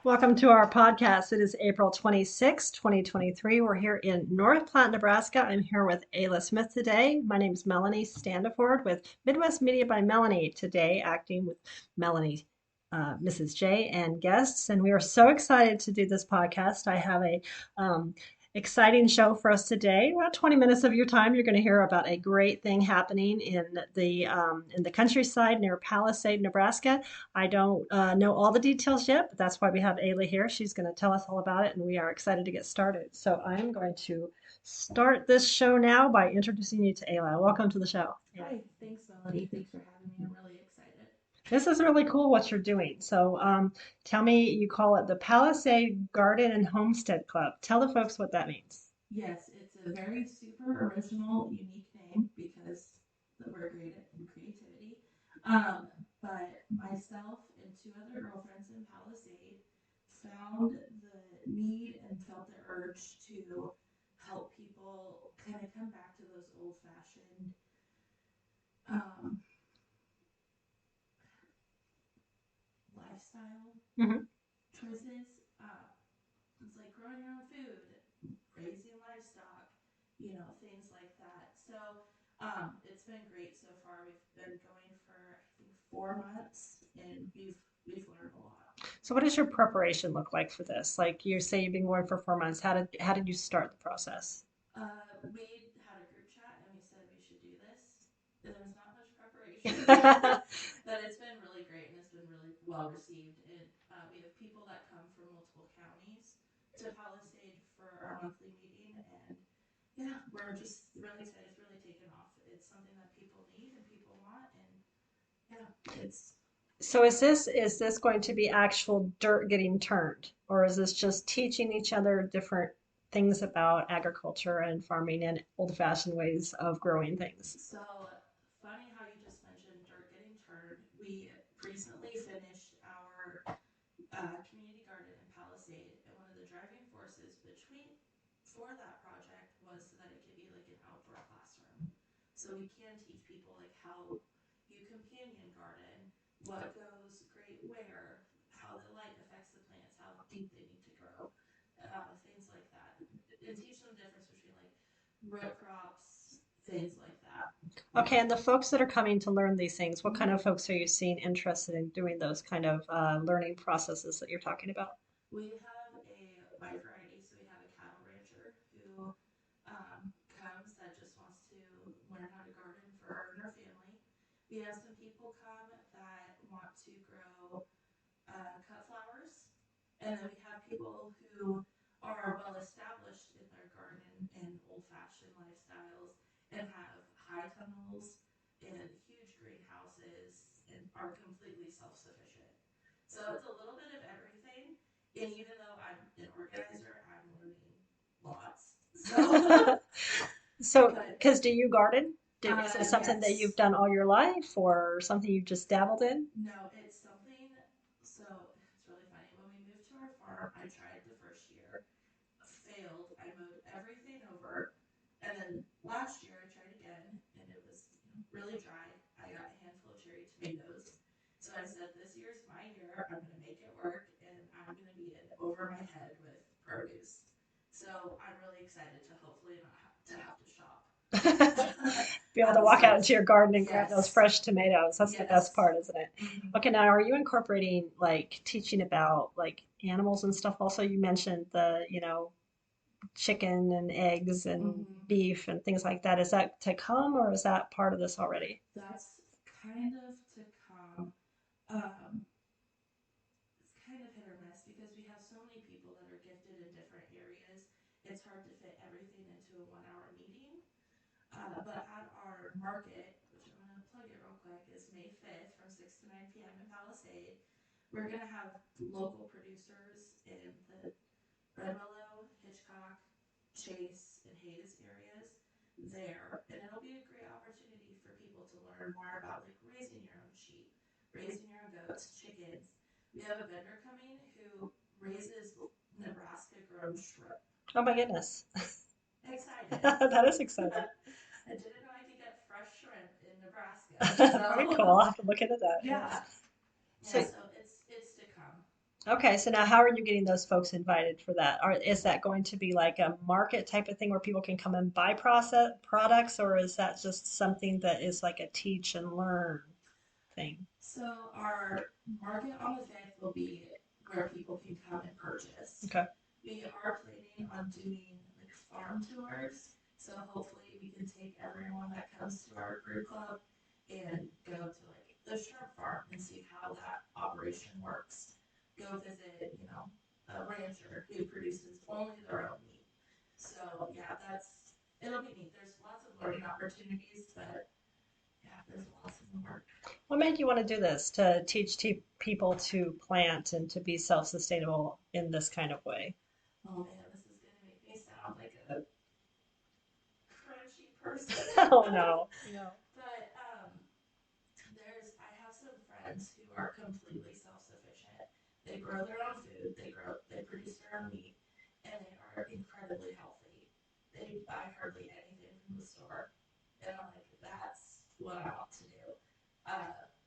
Welcome to our podcast. It is April 26, 2023. We're here in North Platte, Nebraska. I'm here with Ayla Smith today. My name is Melanie Standiford with Midwest Media by Melanie today, acting with Melanie, Mrs. J, and guests. And we are so excited to do this podcast. I have a exciting show for us today. About 20 minutes of your time, you're going to hear about a great thing happening in the countryside near Palisade, Nebraska. I don't know all the details yet, but that's why we have Ayla here. She's going to tell us all about it, and we are excited to get started. So I'm going to start this show now by introducing you to Ayla. Welcome to the show. Hi, thanks, Melody. Thanks for having me. I'm really excited. This is really cool what you're doing. So tell me, you call it the Palisade Garden and Homestead Club. Tell the folks what that means. Yes, it's a very super original, unique name because we're great in creativity. Um, but myself and two other girlfriends in Palisade found the need and felt the urge to help people kind of come back to those old-fashioned um, lifestyle Hmm. choices. It's like growing your own food, raising livestock, things like that. So it's been great so far. We've been going for I think 4 months, and we've learned a lot. So what does your preparation look like for this? Like you say you've been going for 4 months. How did you start the process? We had a group chat and we said we should do this. There was not much preparation, but it's been really great and it's been really well received. And we have people that come from multiple counties to Palisade for our monthly meeting, and yeah, we're just really excited. It's really taken off. It's something that people need and people want, and yeah, it's So is this going to be actual dirt getting turned, or is this just teaching each other different things about agriculture and farming and old-fashioned ways of growing things? so funny how you just mentioned dirt getting turned. We recently finished our community garden in Palisade, and one of the driving forces between for that project was so that it could be like an outdoor classroom. So we can teach people like how you companion garden, what goes great where, how the light affects the plants, how deep they need to grow, things like that, and teach them the difference between like root crops, things like that. Okay, and the folks that are coming to learn these things, what kind of folks are you seeing interested in doing those kind of learning processes that you're talking about? We have a wide variety. So we have a cattle rancher who comes that just wants to learn how to garden for her and her family. We have some people come that want to grow cut flowers, and then we have people who are well established in their garden and old fashioned lifestyles and have high tunnels and huge greenhouses and are completely self sufficient. So it's a little bit of everything. And even though I'm an organizer, I'm learning lots. So, So, but because do you garden? Is it something that you've yes, done all your life or something you've just dabbled in? no, it's something. So it's really funny. When we moved to our farm, I tried the first year, failed. I mowed everything over, and then last year I tried again, and it was really dry. I got a handful of cherry tomatoes. So I said, this year's my year. I'm going to make it work, and I'm going to be in over my head with produce. So I'm really excited to hopefully not have to shop. Be able to walk out into Outside. your garden and grab those Yes. fresh tomatoes. That's the best Yes. part, isn't it? Mm-hmm. Okay, now are you incorporating like teaching about like animals and stuff also? You mentioned chicken and eggs and Mm-hmm. beef and things like that. Is that to come or is that part of this already? That's kind of to come. Um, it's kind of hit or miss because we have so many people that are gifted in different areas. It's hard to fit everything into a 1 hour meeting. But at our market, which I'm going to plug it real quick, is May 5th from 6 to 9 p.m. in Palisade. We're going to have local producers in the Red Willow, Hitchcock, Chase, and Hayes areas there. And it'll be a great opportunity for people to learn more about like raising your own sheep, raising your own goats, chickens. We have a vendor coming who raises Nebraska grown shrimp. Oh my goodness. Excited. That is exciting. I didn't know I could get fresh shrimp in Nebraska. Very cool. So I'll have to look into that. yeah. So Yeah, so it's to come. Okay, so now how are you getting those folks invited for that? Or is that going to be like a market type of thing where people can come and buy process products, or is that just something that is like a teach and learn thing? So our market on the 5th will be where people can come and purchase. Okay. We are planning on doing like farm tours. So hopefully we can take everyone that comes to our brew club and go to like the shrimp farm and see how that operation works. Go visit, a rancher who produces only their own meat. So yeah, it'll be neat. There's lots of learning opportunities, but yeah, there's lots in the work. What made you want to do this, to teach people to plant and to be self-sustainable in this kind of way? Oh man, this is gonna make me sound like a crunchy person. Oh no, no. But I have some friends who are completely self-sufficient. They grow their own food, they produce their own meat, and they are incredibly healthy. They buy hardly anything from the store, and I'm like, that's what I want to do.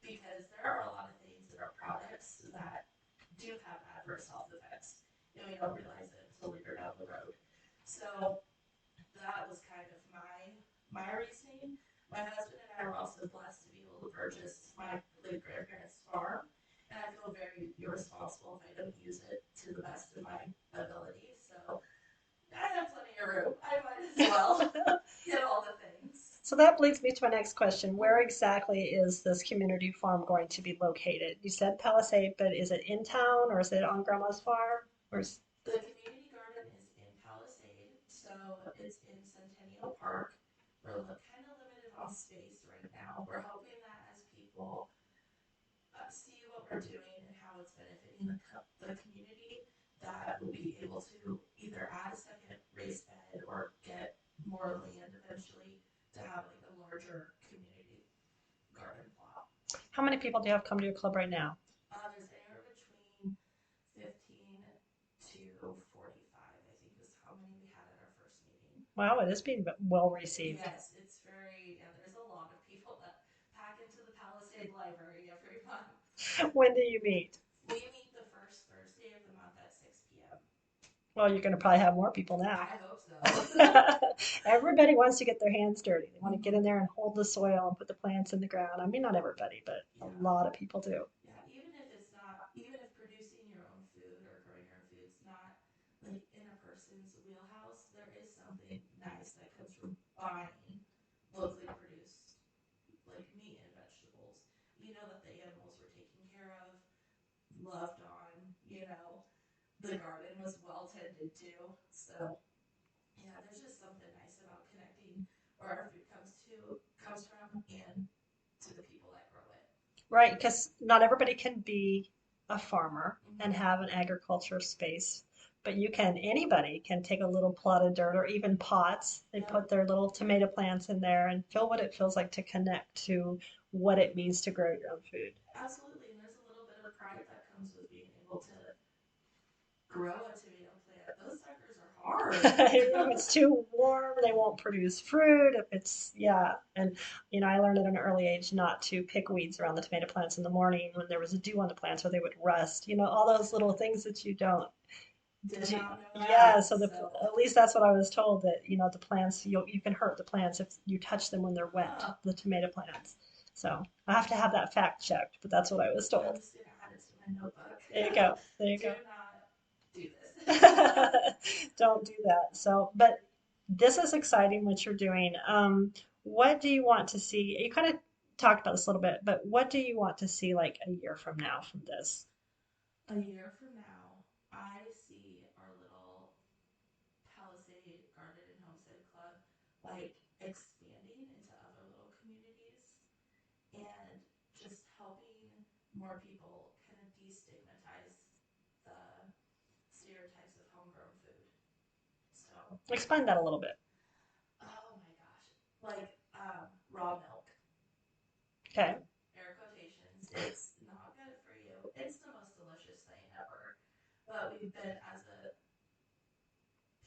Because there are a lot of things in our products that do have adverse health effects, and we don't realize it until later down the road. So that was kind of my reasoning. My husband and I were also blessed to be able to purchase my late grandparents' farm, and I feel very irresponsible if I don't use it to the best of my ability. So I have plenty of room. I might as well get all the things. So that leads me to my next question. Where exactly is this community farm going to be located? You said Palisade, but is it in town or is it on Grandma's farm? Where's The community garden is in Palisade, so it's in Centennial Park. We're kind of limited on space right now. We're hoping that as people see what we're doing and how it's benefiting the community, that we'll be able to either add a second raised bed or get more land eventually to have like a larger community garden plot. how many people do you have come to your club right now? There's anywhere between 15 to 45, I think is how many we had at our first meeting. Wow, it is being well received. Yes, there's a lot of people that pack into the Palisade Library every month. When do you meet? We meet the first Thursday of the month at 6 p.m. Well, you're going to probably have more people now. I hope so. Everybody wants to get their hands dirty. They want to get Mm-hmm. in there and hold the soil and put the plants in the ground. I mean, not everybody, but a Yeah. lot of people do. Yeah, even if producing your own food or growing your own food's not like in a person's wheelhouse, there is something nice that comes from buying locally produced like meat and vegetables. You know that the animals were taken care of, loved on, the garden was well tended to. So yeah, there's just something nice about connecting where our food comes from and to the people that grow it. Right, because not everybody can be a farmer and Mm-hmm. have an agriculture space, but anybody can take a little plot of dirt or even pots. They Yep. put their little tomato plants in there and feel what it feels like to connect to what it means to grow your own food. Absolutely, and there's a little bit of pride that comes with being able to grow a tomato plant. Those suckers are If hard. it's too warm, they won't produce fruit. If it's, yeah. And, I learned at an early age not to pick weeds around the tomato plants in the morning when there was a dew on the plants or they would rust. All those little things that you don't. Did You, not know yeah, that. so So, at least that's what I was told that, the plants, you can hurt the plants if you touch them when they're wet, huh. the tomato plants. So I have to have that fact checked, but that's what I was I'm told. just gonna add it to my notebook. There you go. There you Do go. not do this. Don't do that. So, but this is exciting what you're doing. What do you want to see? You kind of talked about this a little bit, but what do you want to see like a year from now from this? A year from now, I see our little Palisade Garden and Homestead Club like expanding into other little communities and just helping more people kind of destigmatize the stereotypes of homegrown food. So, Explain that a little bit. oh my gosh, like raw milk, Okay. air quotations, it's not good for you. It's the most delicious thing ever. But we've been, as a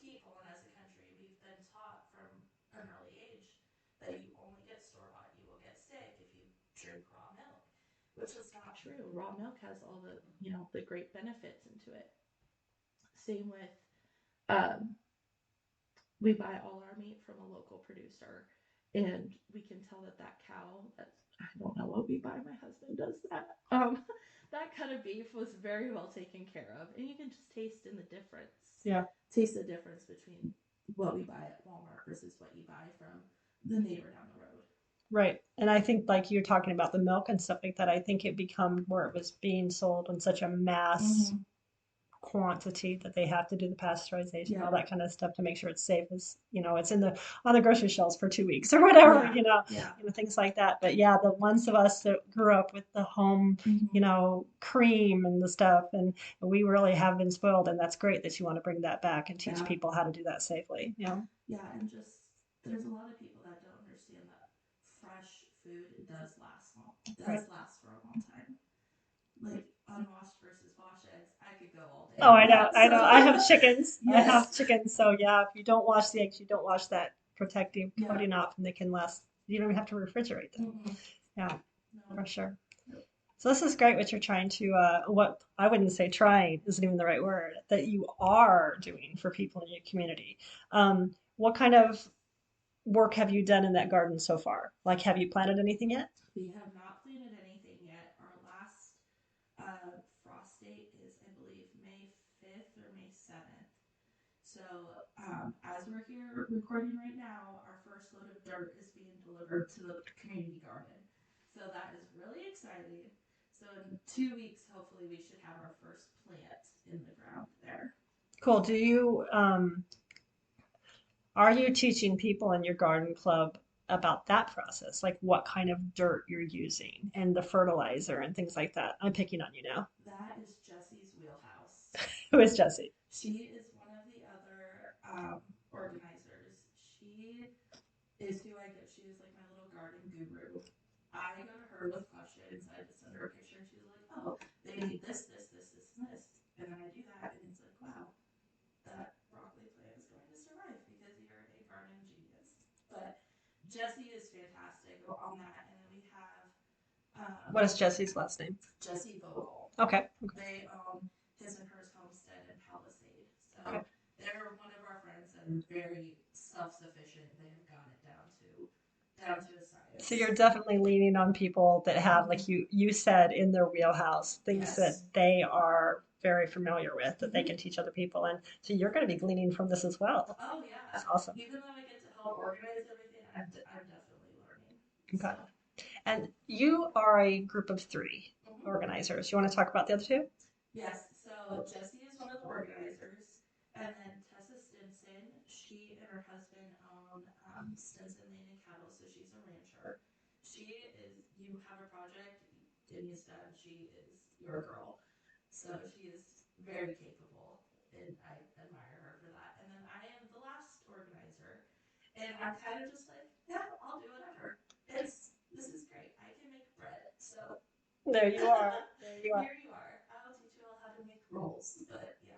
people and as a country, we've been taught from an early age that you only get store bought, you will get sick if you drink raw milk, which is not true. Raw milk has all the, the great benefits into it. Same with, um, we buy all our meat from a local producer, and we can tell that cow that I don't know what we buy. My husband does that. That cut of beef was very well taken care of, and you can just taste in the difference. Yeah. Taste the difference between what we buy at Walmart versus what you buy from the neighbor down the road. Right. And I think like you're talking about the milk and stuff like that, I think it become where it was being sold in such a mass Mm-hmm. quantity that they have to do the pasteurization, all Yeah. that kind of stuff to make sure it's safe as, it's in the on the grocery shelves for 2 weeks or whatever, Yeah. Yeah. things like that. But yeah, the ones of us that grew up with the home, Mm-hmm. cream and the stuff, and we really have been spoiled, and that's great that you want to bring that back and teach Yeah. people how to do that safely. Yeah, and just there's a lot of people that don't understand that fresh food Right. does last for a long time. Like unwashed versus washed eggs, I could go all day Oh, on I know, that. I know. So I have chickens. I yes, have chickens. So yeah, if you don't wash the eggs, you don't wash that protective yeah, coating off, and they can last. You don't even have to refrigerate them. mm-hmm. Yeah, No, for sure. no. So this is great what you're trying to, what I wouldn't say trying isn't even the right word, that you are doing for people in your community. What kind of work have you done in that garden so far? Like, have you planted anything yet? We have not planted anything yet. Our last frost date is, I believe, May 5th or May 7th. So, as we're here recording right now, our first load of dirt is being delivered to the community garden. So, that is really exciting. So, in 2 weeks, hopefully, we should have our first plant in the ground there. Cool. Are you teaching people in your garden club about that process? Like what kind of dirt you're using and the fertilizer and things like that? I'm picking on you now. That is Jessie's wheelhouse. Who is Jessie? She is one of the other organizers. She is who I go. She is like my little garden guru. I go to her with questions. I just send her a picture, and she's like, "Oh, they need this, this, this, this, and this," and then I do that, and it's like, "Wow, that broccoli plant is going to survive because you're a garden genius." But Jessie is fantastic on that, and then we have What is Jesse's last name? Jessie Vogel. Okay. They own his and hers homestead in Palisade. Okay. So they're one of our friends that are very self-sufficient. They have got it down to a So science. you're definitely leaning on people that have, like you said, in their wheelhouse, things that Yes. they are very familiar with that they Mm-hmm. can teach other people. And so you're going to be gleaning from this as well. Oh yeah. That's awesome. Even though I get to help organize everything, I'm definitely learning. So. Okay. And you are a group of 3 Mm-hmm. organizers. You want to talk about the other 2? Yes. So Jessie is one of the organizers, and then Tessa Stinson. She and her husband own Stinson Land and Cattle, so she's a rancher. She is. You have a project, it needs done. She is your girl. So she is very capable, and I admire her for that. And then I am the last organizer, and I'm kind of just like, yeah, I'll do whatever. This is great. I can make bread, so There you are. There you are. here you are. I'll teach you all how to make rolls. But yeah.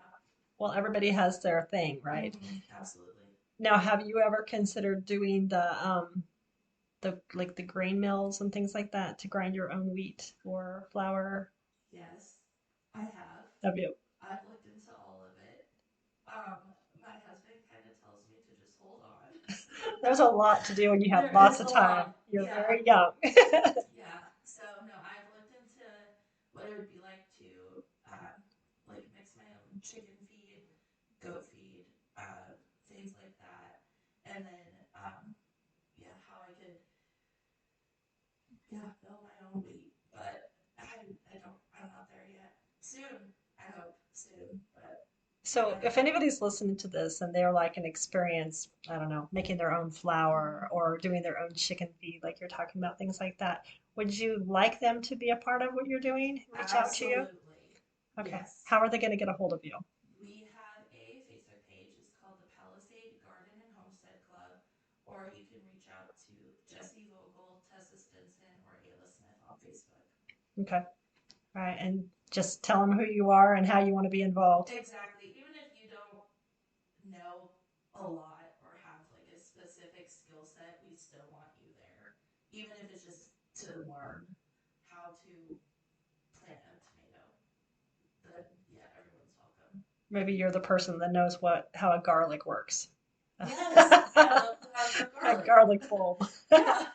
Well, everybody has their thing, right? Mm-hmm. Absolutely. Now, have you ever considered doing the like the grain mills and things like that to grind your own wheat or flour? Yes, I have. Have you? I've looked into all of it. My husband kind of tells me to just hold on. There's a lot to do and you have There lots is of a time. lot. You're Yeah. very young. Yeah. So no, I've looked into what it would be like to like mix my own chicken feed, goat feed, things like that, and then yeah, how I could mill my own wheat. But I'm not there yet. Soon, I hope soon. But So yeah. if anybody's listening to this and they're like an experience, I don't know, making their own flour or doing their own chicken feed, like you're talking about, things like that, would you like them to be a part of what you're doing? Reach out to you? Absolutely. Okay. Yes. How are they going to get a hold of you? We have a Facebook page. It's called the Palisade Garden and Homestead Club. Or you can reach out to Jessie Vogel, Tessa Stinson, or Ayla Smith on Facebook. Okay. All right. And just tell them who you are and how you want to be involved. Exactly. Even if you don't know a lot or have like a specific skill set, we still want you there. Even if it's just to learn how to Maybe you're the person that knows how a garlic works. Yes, I love to have the A garlic. garlic bulb. Yeah,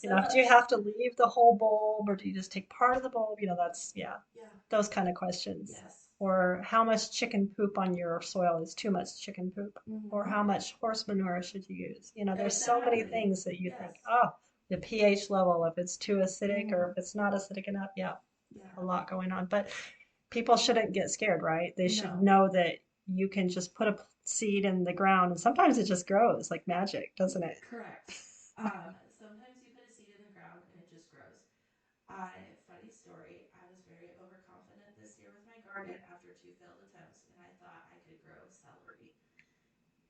You so know, do you much. have to leave the whole bulb or do you just take part of the bulb? That's, yeah, Yeah, those kind of questions. yes. Or how much chicken poop on your soil is too much chicken poop? Or Hmm. how much horse manure should you use? There's so many Exactly. things that you Yes. think, oh, the pH level, if it's too acidic or Hmm. if it's not acidic enough. Yeah, a Yeah. lot going on. But people shouldn't get scared, right? They should No. know that you can just put a seed in the ground and sometimes it just grows like magic, doesn't it? Correct. Sometimes you put a seed in the ground and it just grows. Funny story, I was very overconfident this year with my garden after two failed attempts, and I thought I could grow celery.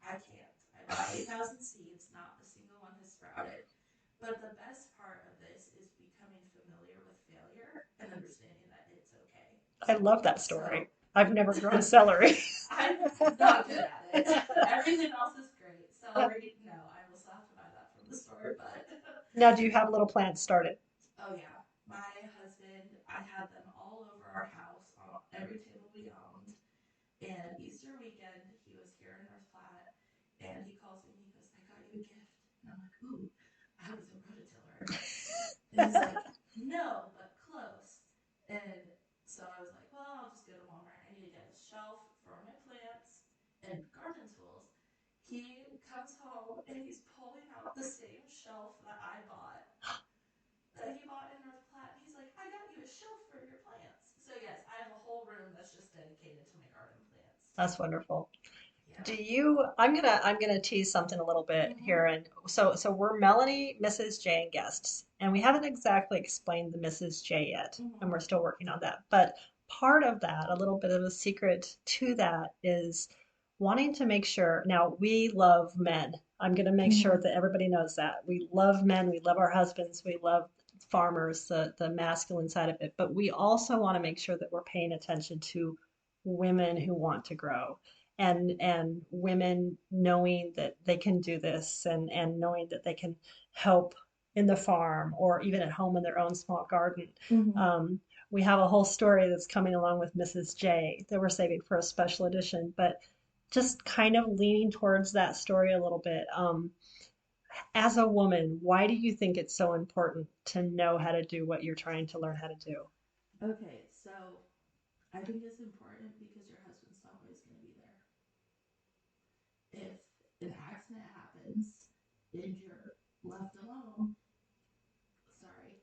I can't. I bought 8,000 seeds, not a single one has sprouted. But the best part of this is becoming familiar with failure and understanding that it's okay. I love that So, story. I've never grown celery. I'm not good at it. Everything else is great. Celery, no, I will still have to buy that from the store, but Now, do you have little plants started? oh yeah. My husband, I had them all over our house on every table we owned. And Easter weekend, he was here in North Platte, and he calls me and he goes, "I got you a gift." And I'm like, "Ooh, I was a rototiller." And he's like, "No, but close." And so I was like, "Well, I'll just go to Walmart. I need to get a shelf for my plants and garden tools." He comes home and he's pulling out the same shelf that I bought, that he bought in North Platte. And he's like, "I got you a shelf for your plants." So yes, I have a whole room that's just dedicated to my garden plants. That's wonderful. Yeah. Do you, I'm gonna tease something a little bit Mm-hmm. here. And so we're Melanie, Mrs. J, and guests. And we haven't exactly explained the Mrs. J yet, and Mm-hmm. we're still working on that. But part of that, a little bit of a secret to that is wanting to make sure. Now, we love men. I'm gonna make sure Mm-hmm. that everybody knows that. We love men, we love our husbands, we love farmers, the masculine side of it. But we also want to make sure that we're paying attention to women who want to grow and women knowing that they can do this and knowing that they can help in the farm or even at home in their own small garden. Mm-hmm. Um, we have a whole story that's coming along with Mrs. J that we're saving for a special edition, but just kind of leaning towards that story a little bit. As a woman, why do you think it's so important to know how to do what you're trying to learn how to do? Okay, so I think it's important because your husband's not always going to be there. If an accident happens and you're left alone, sorry,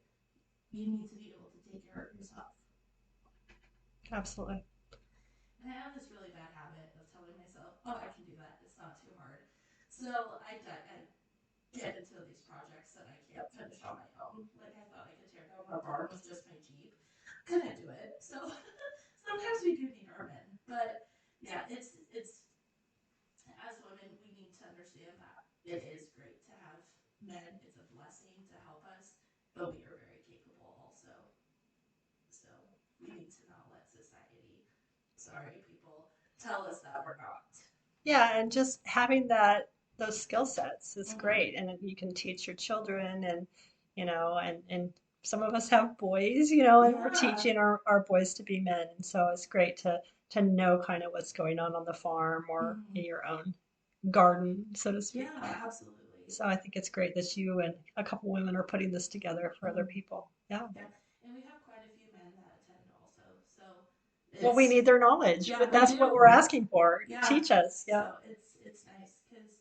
you need to be able to take care of yourself. Absolutely. And I have this really bad habit of telling myself, "Oh, I can do that. It's not too hard." So I get into these projects that I can't finish on my own. Like I thought I could tear down our barn with just my Jeep. Couldn't do it. So sometimes we do need our men. But yeah, it's as women we need to understand that it is great to have men. It's a blessing to help us, but we are very capable also. So we need to not let society, sorry people, tell us that we're not. Yeah, and just having those skill sets is Mm-hmm. great. And you can teach your children and some of us have boys, and we're Yeah. teaching our boys to be men. And so it's great to know kind of what's going on the farm or Mm-hmm. in your own garden, so to speak. Yeah, absolutely. So I think it's great that you and a couple women are putting this together for other Mm-hmm. people. Yeah. Yeah, and we have quite a few men that attend also. So Well, we it's need their knowledge, yeah, but we that's what do. we're asking for. Yeah. Teach us. So Yeah. it's nice because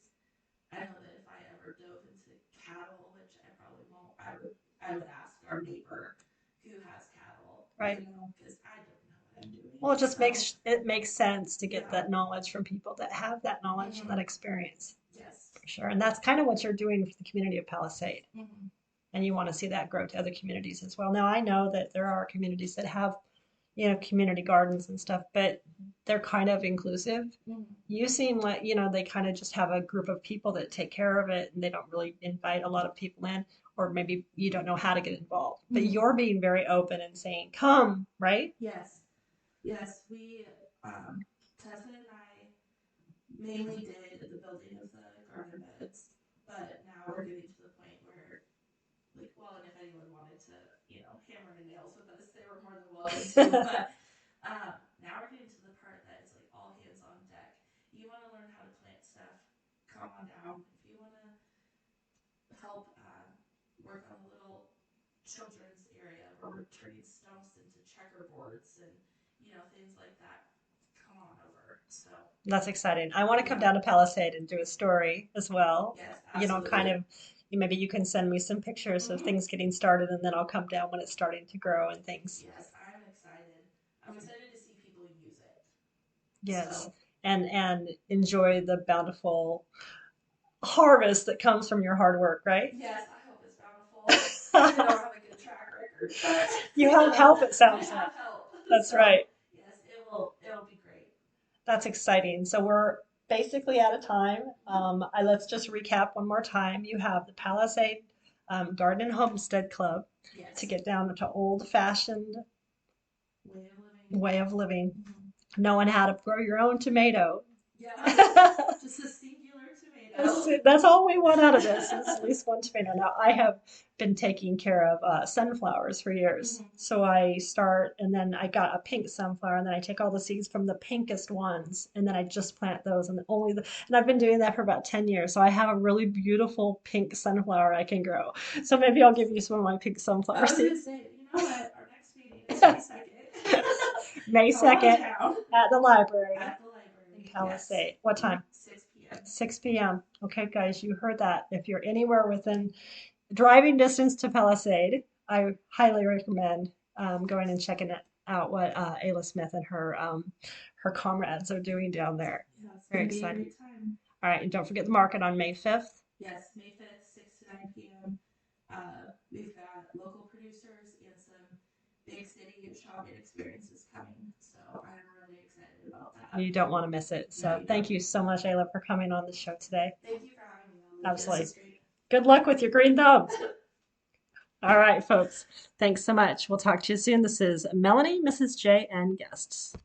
I know that if I ever dove into cattle, which I probably won't, I would ask our neighbor who has cattle, Right. because I don't know what I'm Well, doing. it just So makes sense to get yeah. that knowledge from people that have that knowledge and that Mm-hmm. experience Yes. for sure. And that's kind of what you're doing for the community of Palisade. Mm-hmm. And you want to see that grow to other communities as well. Now, I know that there are communities that have, community gardens and stuff, but they're kind of inclusive. Mm-hmm. You seem like, they kind of just have a group of people that take care of it and they don't really invite a lot of people in, or maybe you don't know how to get involved. But Mm-hmm. you're being very open and saying, come, right? Yes. Yes. We Tessa and I mainly did the building of the garden beds, but now we're getting to the point where, like, well, and if anyone wanted to, hammer in nails with us, they were more than willing to. But now we're getting to the part that it's like all hands on deck. You want to learn how to plant stuff, come on down. If you want to help work on the little children's area where we're turning stumps into checkerboards and things like that, come on over. So That's exciting. I want to come yeah, down to Palisade and do a story as well. yes, You know, kind absolutely. of, maybe you can send me some pictures of Hmm. things getting started, and then I'll come down when it's starting to grow and things. Yes, I'm excited. I'm excited to see people use it. Yes. So And enjoy the bountiful harvest that comes from your hard work, right? yes, I hope it's bountiful. I don't have a good track record, but You have help, it I sounds like. have help. That's So right. yes, it'll be great. That's exciting. So we're basically out of time. Hmm. Let's just recap one more time. You have the Palisade Garden and Homestead Club to Yes, get down to old-fashioned way of living. way of living, Hmm. knowing how to grow your own tomato. Yes, just a singular That's tomato. it. That's all we want out of this is at least one tomato. Now, I have been taking care of sunflowers for years. Hmm. So I start, and then I got a pink sunflower, and then I take all the seeds from the pinkest ones, and then I just plant those, and and I've been doing that for about 10 years. So I have a really beautiful pink sunflower I can grow. So maybe I'll give you some of my pink sunflower I was gonna seeds. say, you know what? Our next meeting is May 2nd. May Come on 2nd down at the library at the in library. Yes, Palisade. What time? 6 p.m. 6 p.m. Okay, guys, you heard that. If you're anywhere within driving distance to Palisade, I highly recommend going and checking it out what Ayla Smith and her comrades are doing down there. Yeah, it's Very gonna be a exciting. great time. All right, and don't forget the market on May 5th. Yes, May 5th, 6 to 9 p.m. We've got local producers and some big city shopping experiences coming. So I'm really excited about that. You don't want to miss it. No, So you thank don't. you so much, Ayla, for coming on the show today. Thank you for having me, Melanie. This Absolutely. is great. Good luck with your green thumb. All right, folks. Thanks so much. We'll talk to you soon. This is Melanie, Mrs. J, and guests.